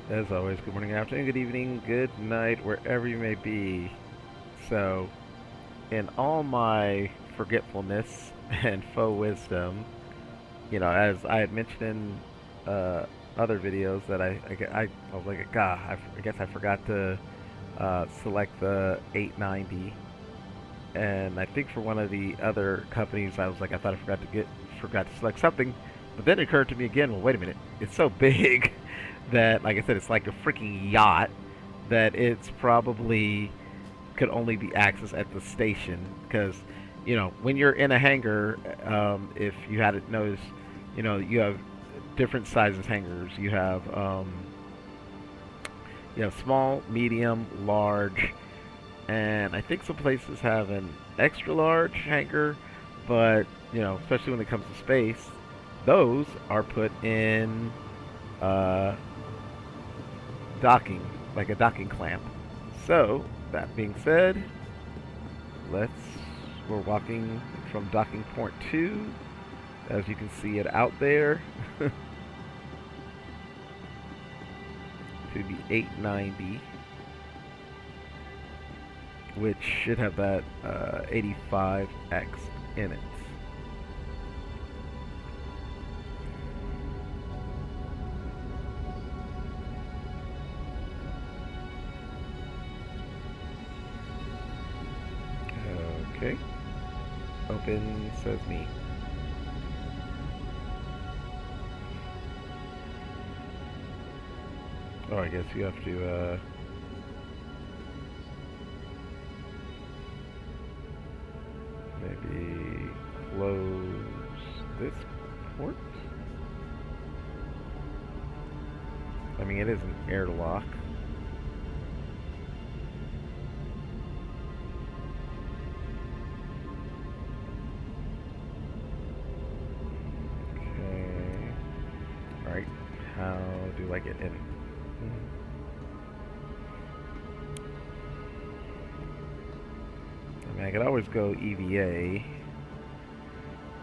As always, good morning, good afternoon, good evening, good night, wherever you may be. So, in all my forgetfulness and faux wisdom, as I had mentioned in other videos, that I was like, God, I guess I forgot to select the 890, and I think for one of the other companies, I was like, I thought I forgot to select something, but then it occurred to me again. Well, wait a minute, it's so big that, like I said, it's like a freaking yacht that it's probably could only be accessed at the station because when you're in a hangar, if you hadn't noticed, you have different sizes hangars. You have small, medium, large, and I think some places have an extra large hangar, but especially when it comes to space, those are put in uh, docking, like a docking clamp. So that being said, let's we're walking from docking point 2, as you can see it out there, to the 890, which should have that 85X in it. Okay. Open says me. Oh, I guess you have to, maybe close this port? I mean, it is an airlock. Okay. Alright. How do I get in? I mean, I could always go EVA,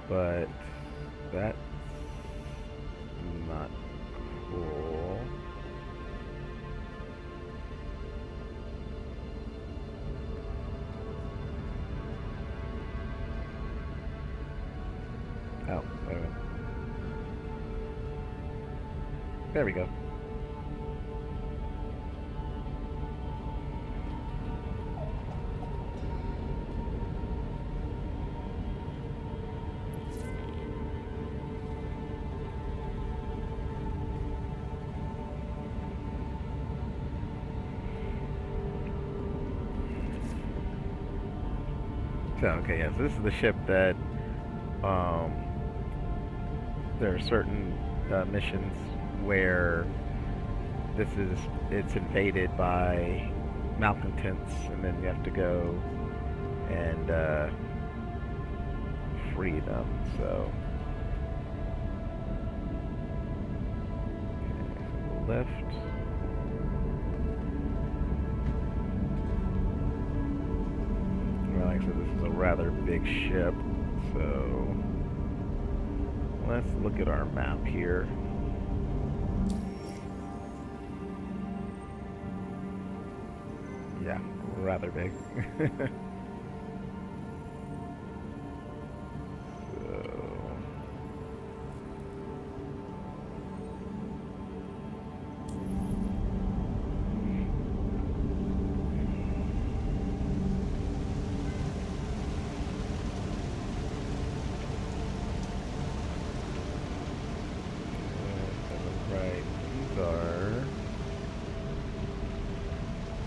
but that's not cool. Oh, wait a minute. There we go. So, okay, yes, this is the ship that, um, there are certain missions where it's invaded by malcontents, and then you have to go and free them. So, okay, so left. Well, like I said, this is a rather big ship, so let's look at our map here. Yeah, rather big.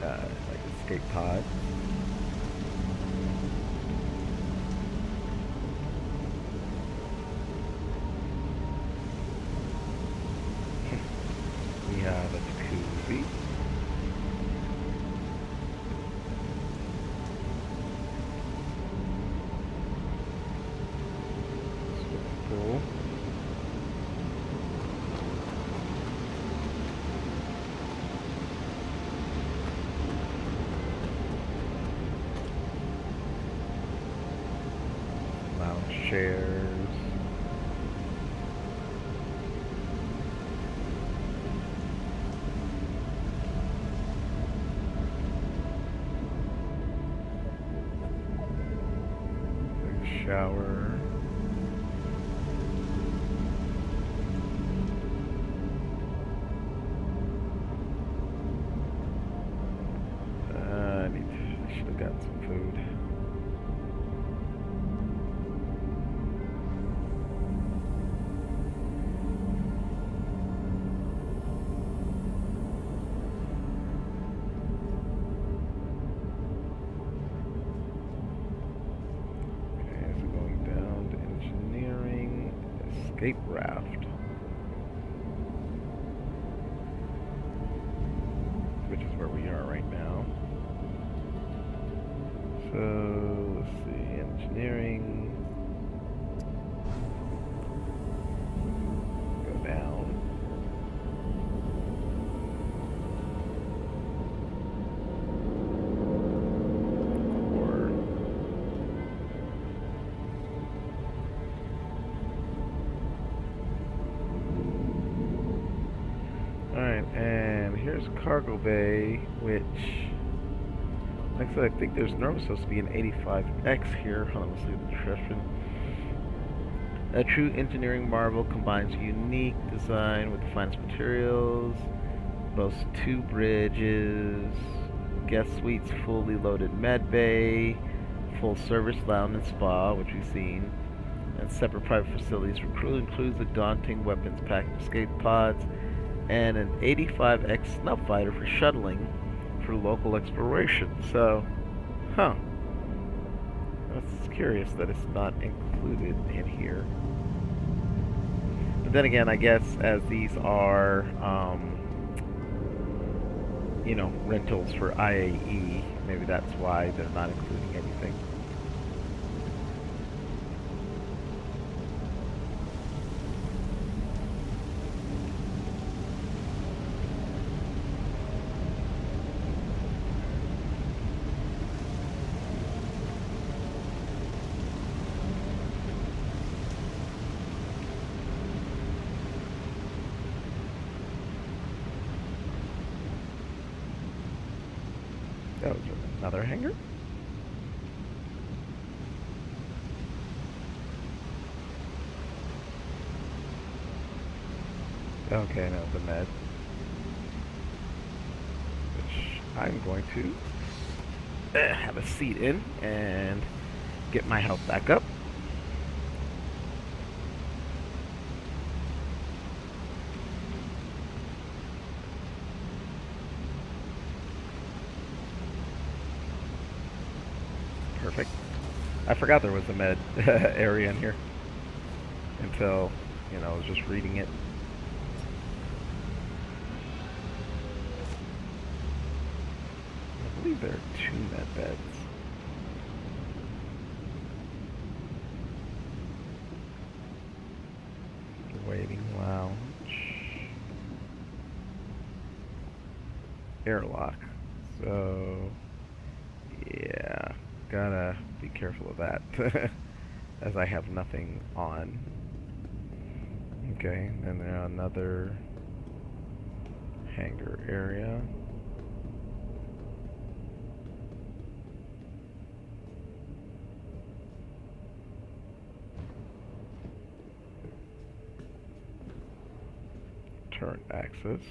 Like escape pods. We have a jacuzzi. Swimming pool. Lounge chairs. shower. I should have gotten some food. Escape raft, which is where we are right now. So let's see, engineering, go down. Alright, and here's cargo bay, which, like I said, I think there's normally supposed to be an 85X here. Hold on, let's see the description. A true engineering marvel, combines unique design with the finest materials, boasts 2 bridges, guest suites, fully loaded med bay, full service lounge and spa, which we've seen, and separate private facilities for crew. Includes a daunting weapons packed escape pods, and an 85X snuff fighter for shuttling for local exploration. So, huh. That's curious that it's not included in here. But then again, I guess as these are, you know, rentals for I.A.E, maybe that's why they're not including anything. That was another hangar? Okay, now the med. Which I'm going to have a seat in and get my health back up. Perfect. I forgot there was a med area in here until, you know, I was just reading it. I believe there are 2 med beds. Waiting lounge. Airlock. So, yeah. Gotta be careful of that, as I have nothing on. Okay, and then another hangar area. Turret access.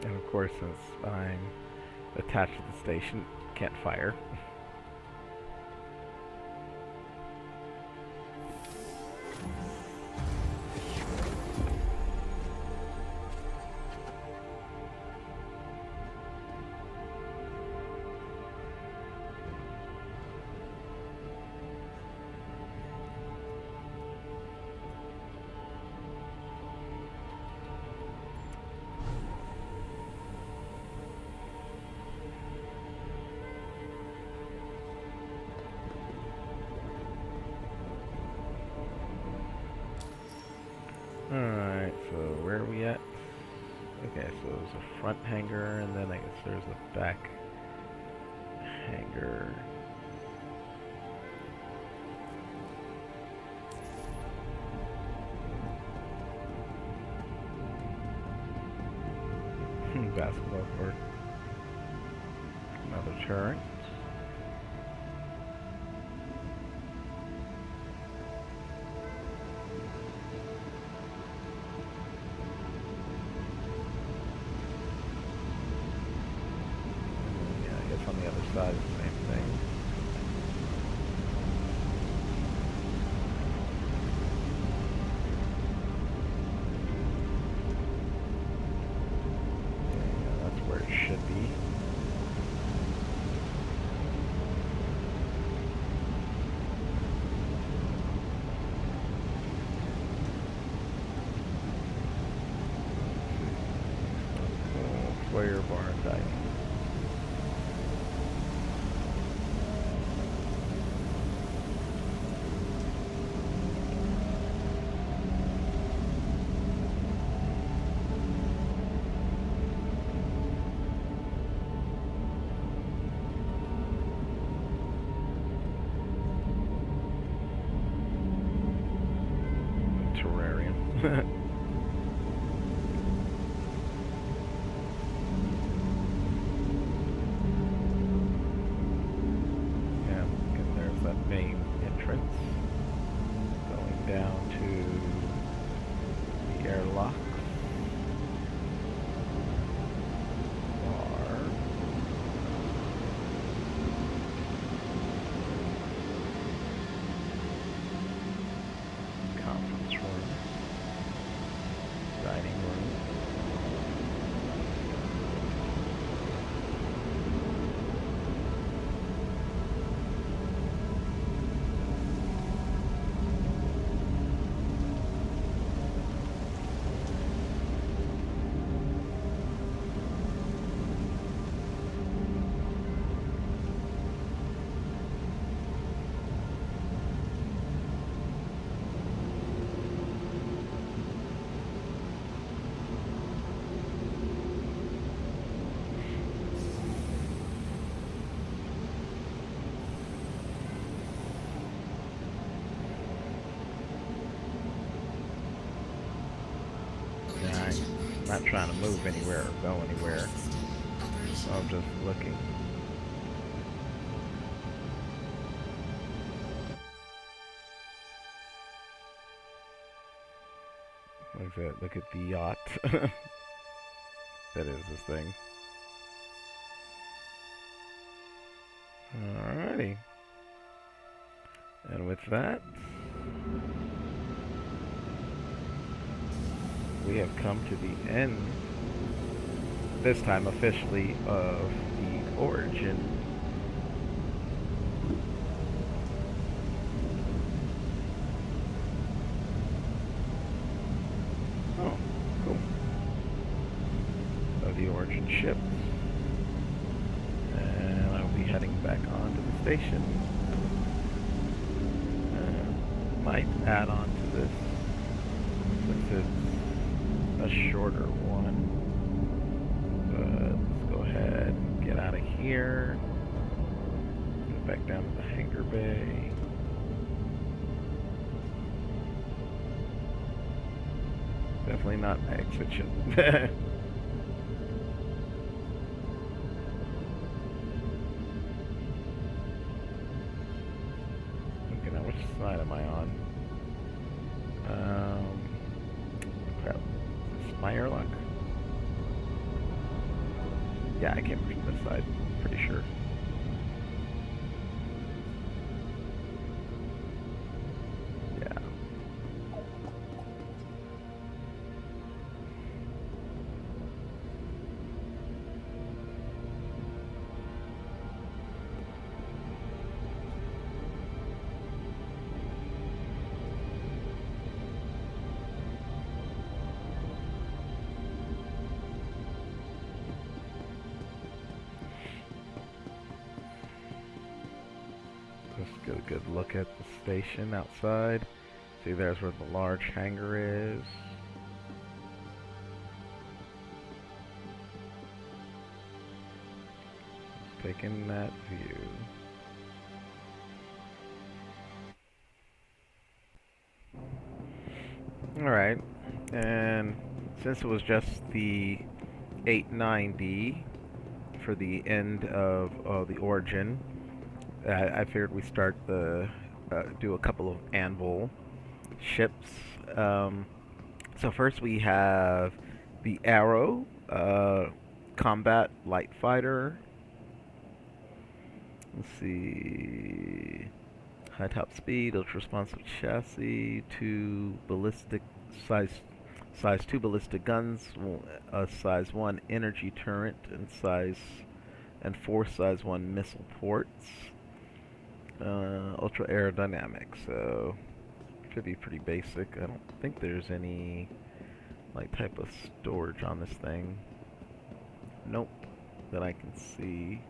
And of course, since I'm attached to the station, can't fire. Okay, so there's a front hanger, and then I guess there's a back hanger. Basketball court. Another turret. Yeah, I guess on the other side it's the same thing. Yeah, that's where it should be. Foyer, bar, and dining. Terrarium. Main entrance going down to the airlock bar. Conference room, dining room. Not trying to move anywhere or go anywhere. So I'm just looking. Look at that. Look at the yacht. That is this thing. Alrighty. And with that, we have come to the end, this time officially, of the origin. Oh, cool. Of the origin ship. And I'll be heading back on to the station. Might add on to this since it's a shorter one. But let's go ahead and get out of here. Go back down to the hangar bay. Definitely not exit ship. Okay, now which side am I on? Crap. Is this my airlock? Yeah, I came from this side, pretty sure. Yeah. Let's get a good look at the station outside. See, there's where the large hangar is. Taking that view. Alright, and since it was just the 890 for the end of the origin, I figured we start do a couple of Anvil ships. So first we have the Arrow combat light fighter. Let's see. High top speed, ultra responsive chassis, size 2 ballistic guns, a size 1 energy turret, and 4 size 1 missile ports. Ultra aerodynamic, so should be pretty basic. I don't think there's any like type of storage on this thing. Nope, that I can see.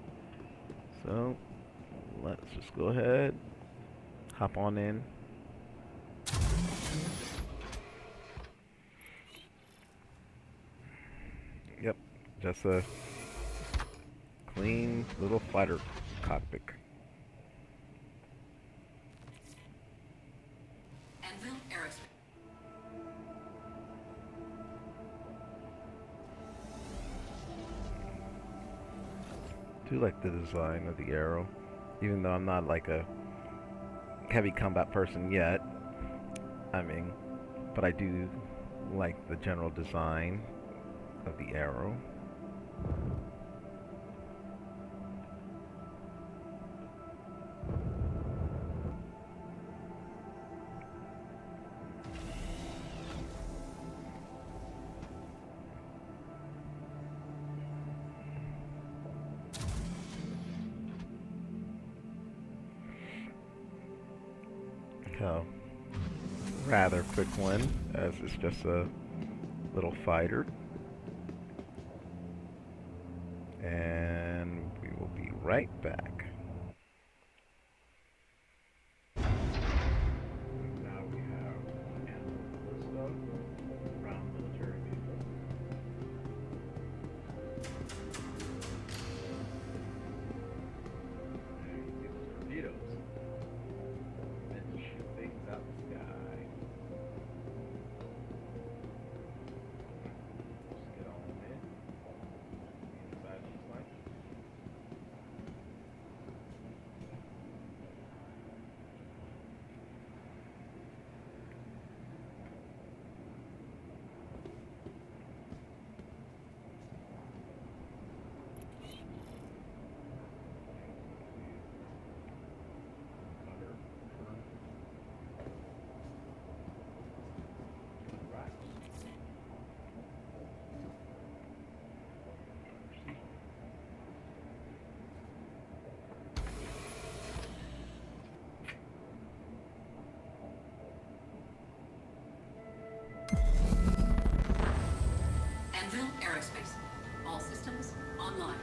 So let's just go ahead, hop on in. Yep, just a clean little fighter cockpit. Anvil Aerospace. Do like the design of the Arrow, even though I'm not like a heavy combat person yet. I mean, but I do like the general design of the Arrow. So, rather quick one, as it's just a little fighter. And we will be right back. Now we have Anvil Ballista, round military vehicle. And you get those torpedoes. And shoot things out the sky. Just get on in. Inside looks like. Anvil Aerospace. All systems online.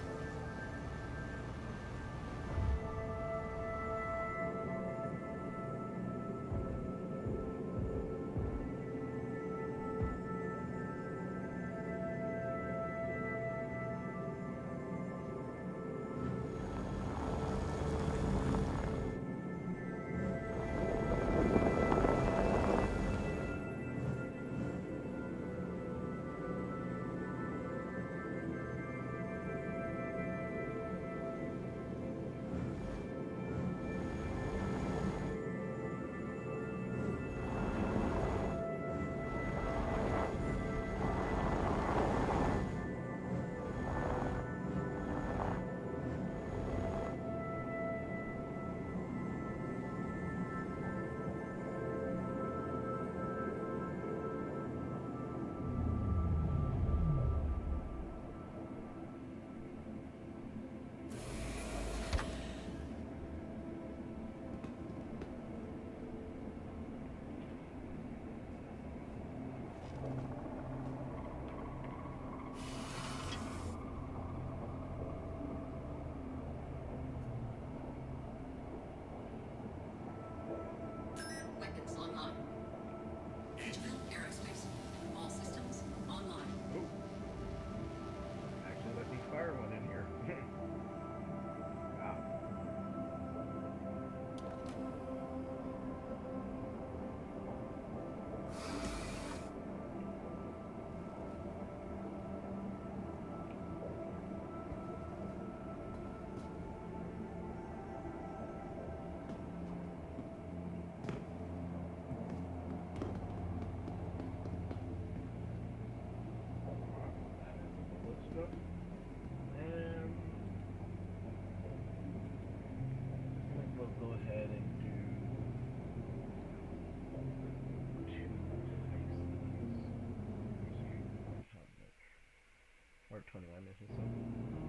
or 21 mission. So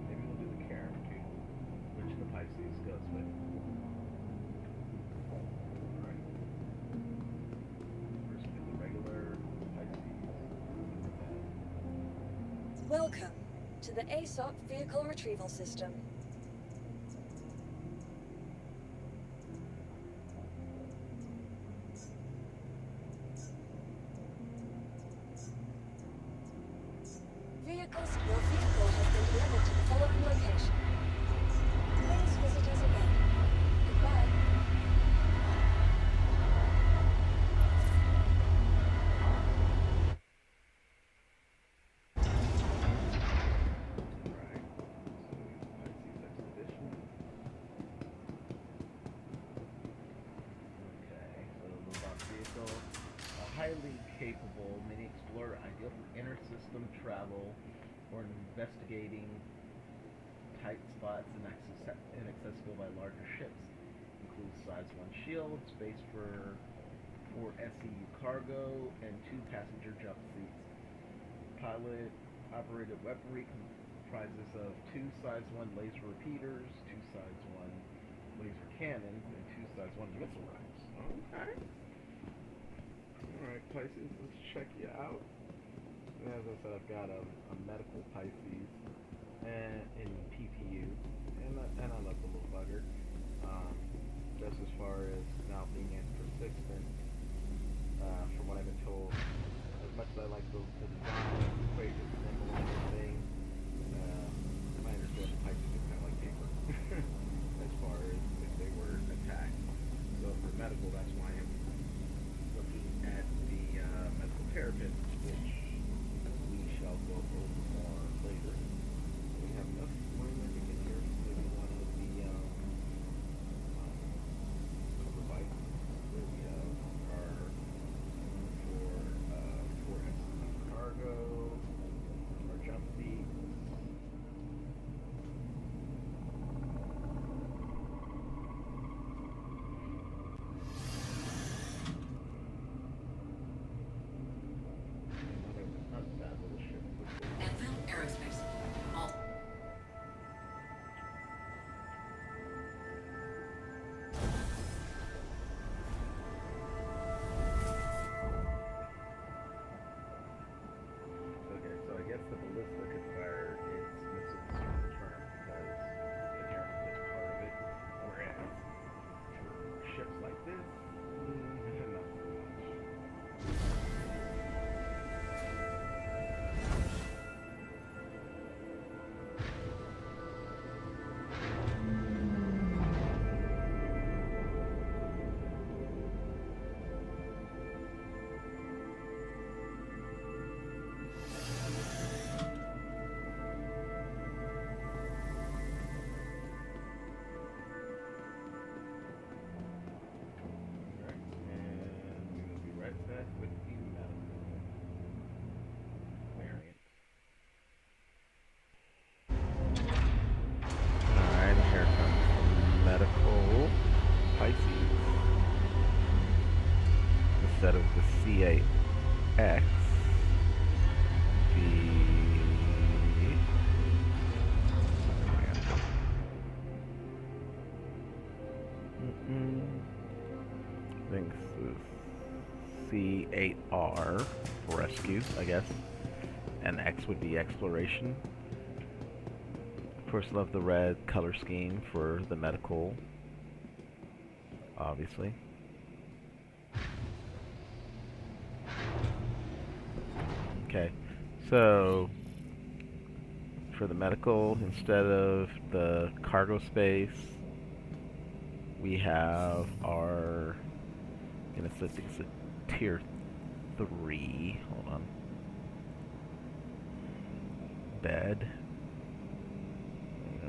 maybe we'll do the Carrack too, which the Pisces goes with. Alright. First with the regular Pisces. Welcome to the ASOP Vehicle Retrieval System. Your vehicle has been delivered to the following location. Please visit us again. Goodbye. Right. Pisces Expedition. Okay, so the launch vehicle. A highly capable mini explorer, ideal for inter-system travel or investigating tight spots inaccessible by larger ships. Includes size 1 shield, space for 4 SEU cargo, and 2 passenger jump seats. Pilot operated weaponry comprises of 2 size 1 laser repeaters, 2 size 1 laser cannons, and 2 size 1 missile rifles. Okay. Alright, Pisces, let's check you out. As I said, I've got a medical Pisces and in PPU, and I love the little bugger. Just as far as now being in persistent, from what I've been told, as much as I like the design, the way it's simple and everything, I understand the Pisces is kind of like paper as far as if they were attacked. So for medical, that's why I'm looking at the medical therapist, which we shall go over more later. We have enough money I think in here. Maybe one of the cover bikes that we have are for cargo, our jump seats. Not bad little ship. Anvil Aerospace. All. Okay, so I guess the Ballista could fire its missiles from the turn because it's inherently just part of it. Whereas for ships like this, not so much. Alright, and we will be right back with the medical variant. Alright, here comes the medical Pisces. Instead of the C8X, I think this is C8R Rescue, I guess. And X would be Exploration. Of course, love the red color scheme for the medical, obviously. Okay, so for the medical, instead of the cargo space, we have our, I think it's a tier 3, hold on, bed.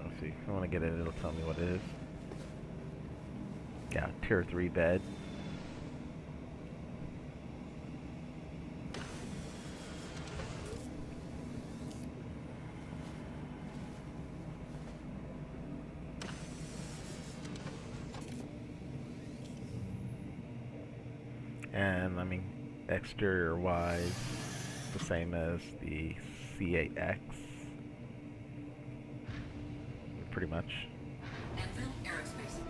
Let's see, if I want to get it, it'll tell me what it is. Yeah, tier 3 bed. And I mean, exterior wise, the same as the C8X pretty much. Anvil Aerospace.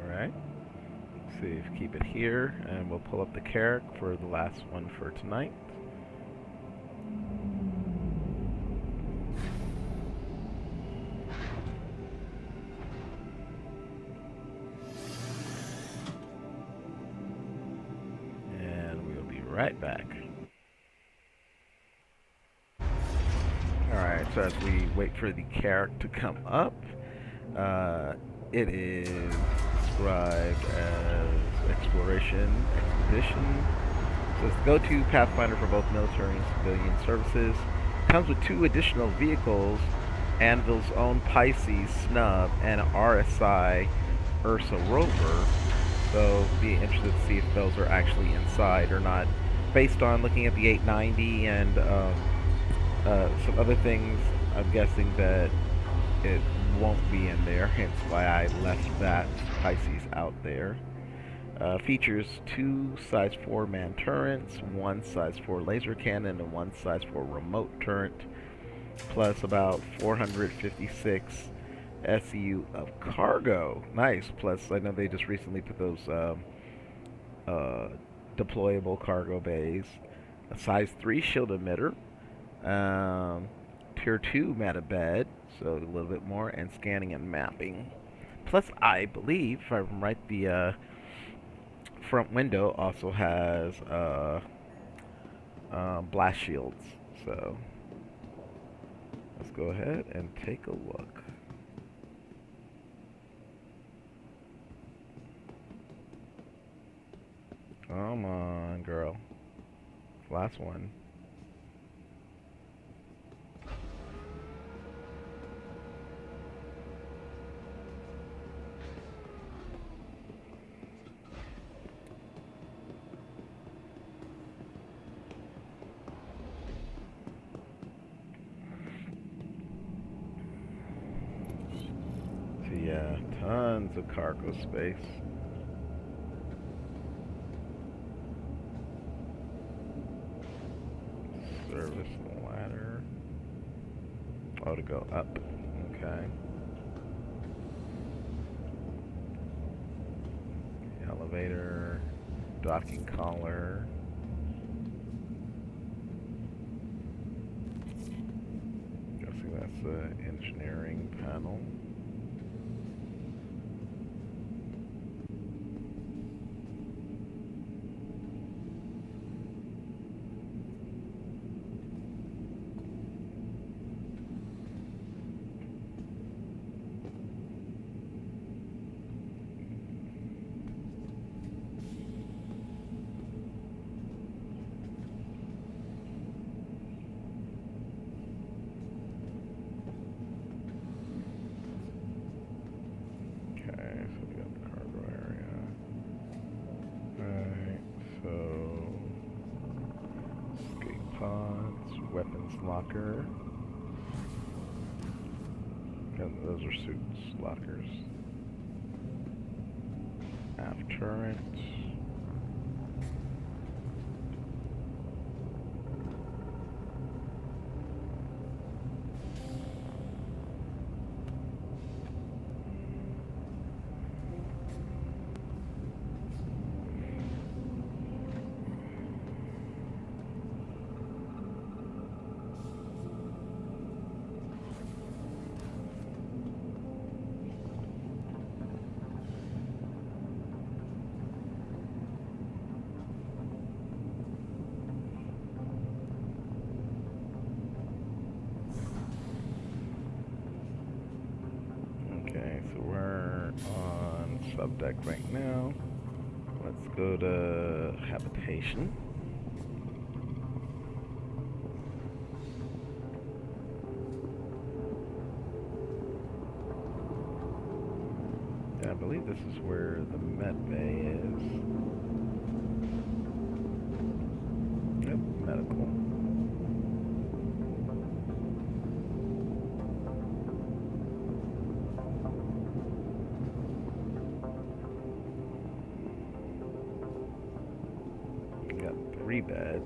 Alright. See if keep it here, and we'll pull up the Carrack for the last one for tonight. And we'll be right back. Alright, so as we wait for the Carrack to come up, it is described as exploration, expedition. So it's the go-to pathfinder for both military and civilian services. Comes with 2 additional vehicles, Anvil's own Pisces snub and an RSI Ursa rover. So be interested to see if those are actually inside or not. Based on looking at the 890 and some other things, I'm guessing that it won't be in there, hence why I left that Pisces out there. Features 2 size 4 man turrets, 1 size 4 laser cannon, and 1 size 4 remote turret, plus about 456 SEU of cargo. Nice. Plus, I know they just recently put those deployable cargo bays. A size 3 shield emitter. Tier 2 meta bed, so a little bit more, and scanning and mapping. Plus, I believe, if I'm right, the front window also has blast shields. So let's go ahead and take a look. Come on, girl. Last one. So yeah, tons of cargo space. Service ladder. Oh, to go up. Okay. Elevator. Docking collar. Guessing that's the engineering panel. Weapons locker. And those are suits lockers. Aft turret. So we're on subdeck right now. Let's go to habitation. this is where the med bay is. Yep, medical. We got 3 beds.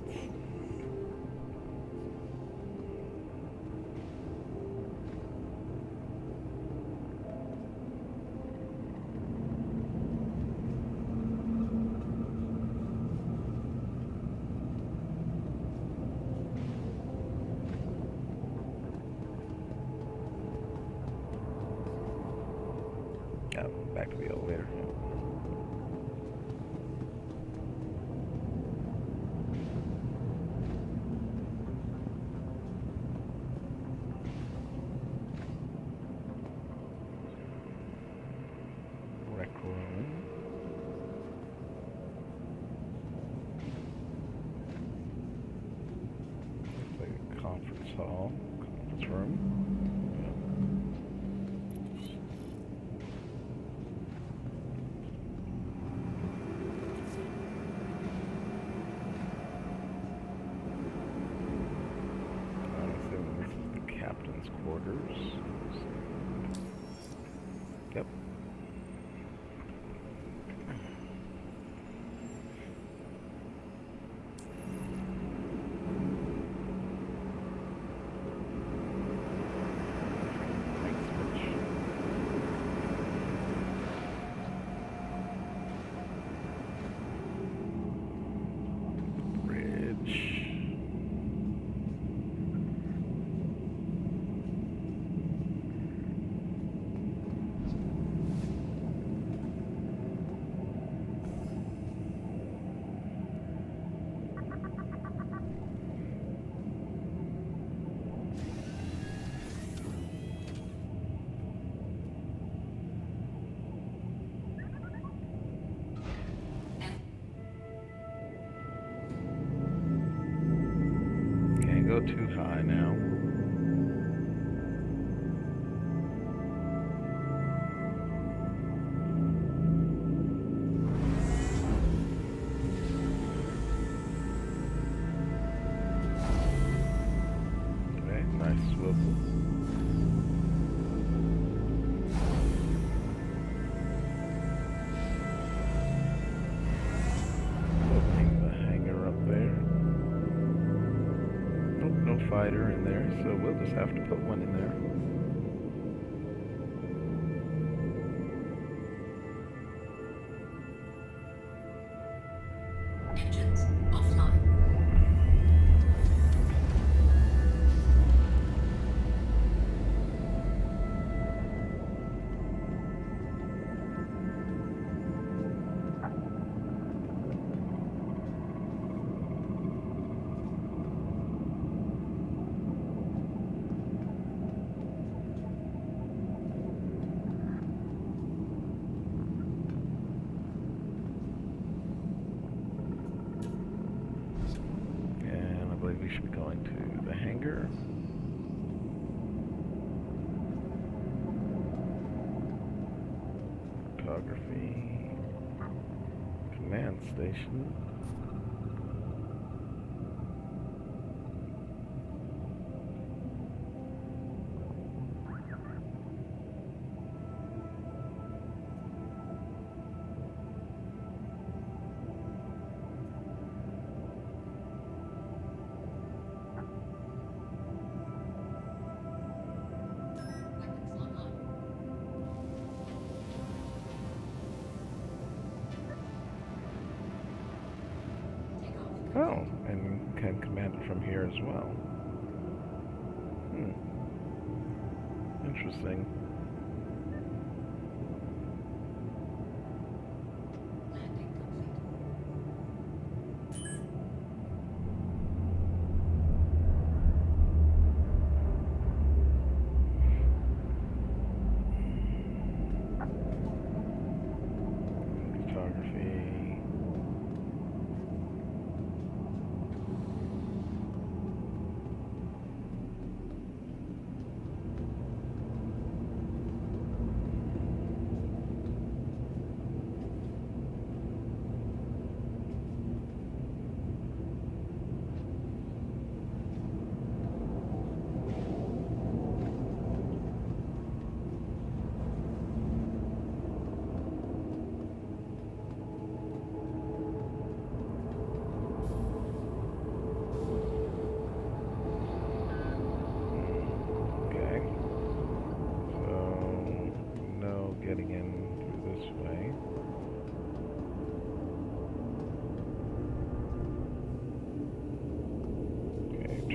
Back to the elevator. Rec room. Looks like a conference hall, conference room. Captain's quarters. Yep. Go too high now. Okay, nice swivel. Opening the hangar up there. No fighter in there, so we'll just have to put one in there. Engines offline. We should be going to the hangar. Photography. Command station. Oh, and can command it from here as well. Interesting.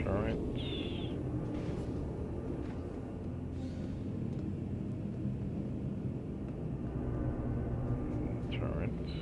Turrets. Turrets.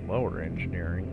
Lower engineering.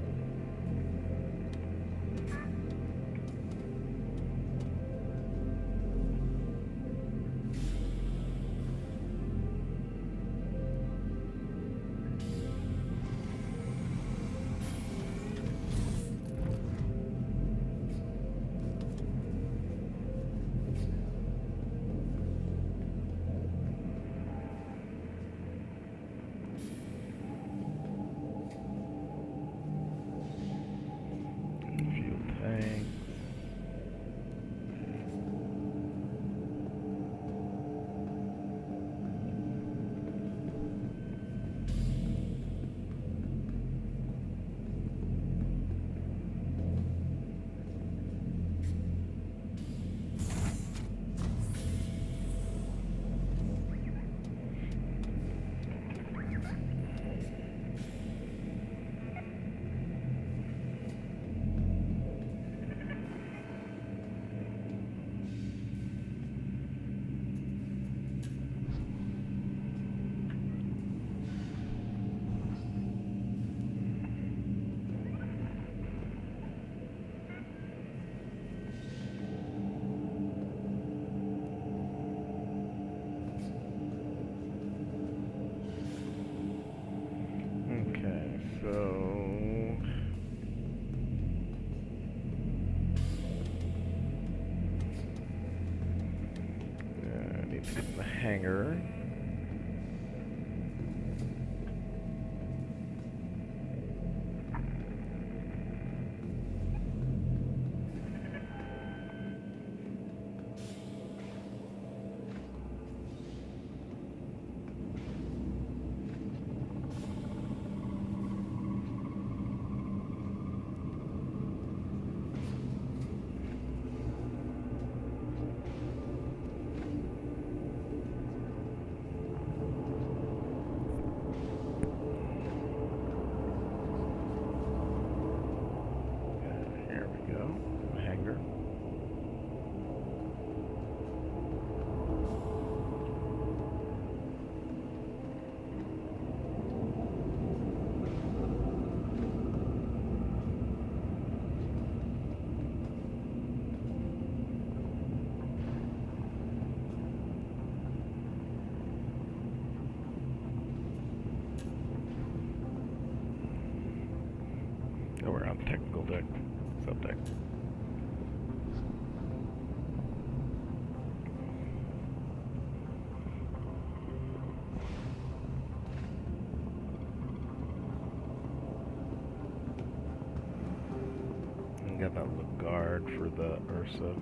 The hangar. Oh, we're on technical deck, subdeck. And got that little guard for the Ursa.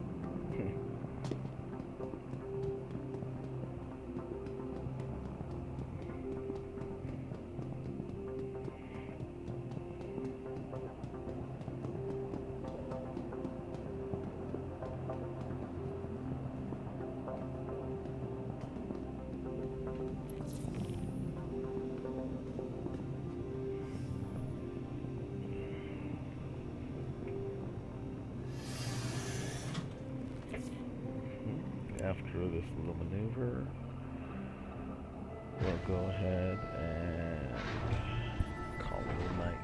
After this little maneuver, we'll go ahead and call it a night.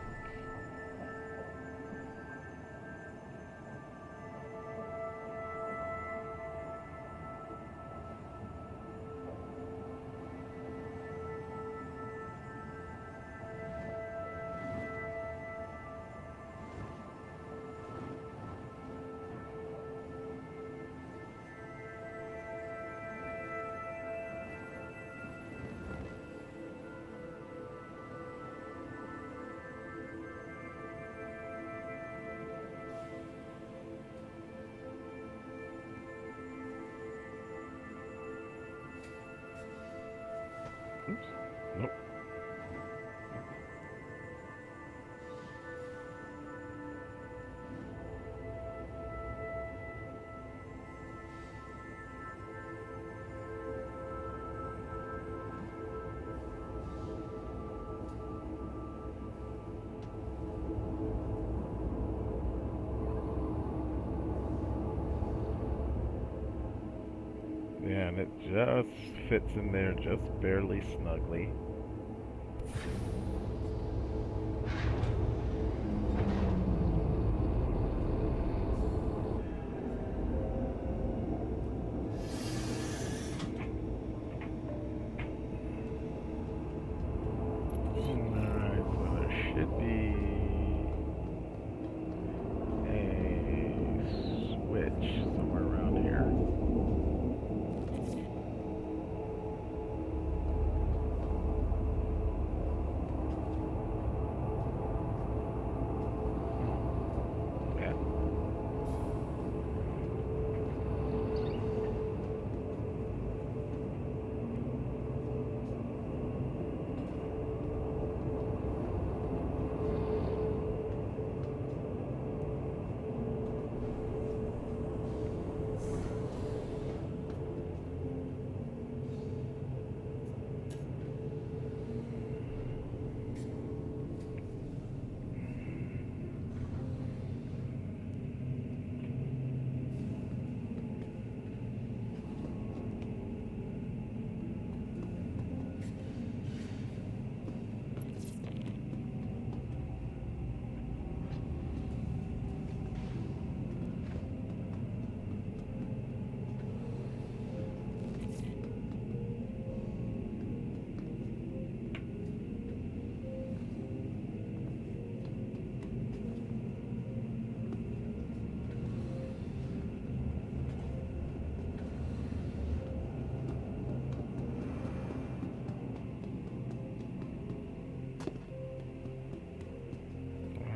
Yeah, and it just fits in there just barely snugly. Alright, so there should be a switch somewhere around here. Yeah.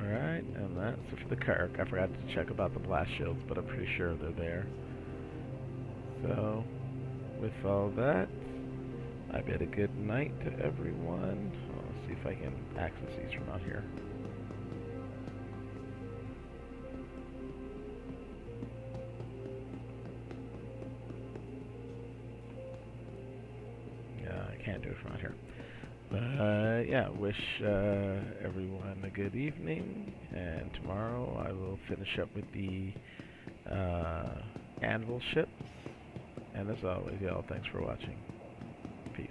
Alright, and that's it for the Carrack. I forgot to check about the blast shields, but I'm pretty sure they're there. So, with all that, I bid a good night to everyone. Let's see if I can access these from out here. Yeah, I can't do it from out here. But yeah, wish everyone a good evening, and tomorrow I will finish up with the Anvil ships. And as always, y'all, thanks for watching. Peace.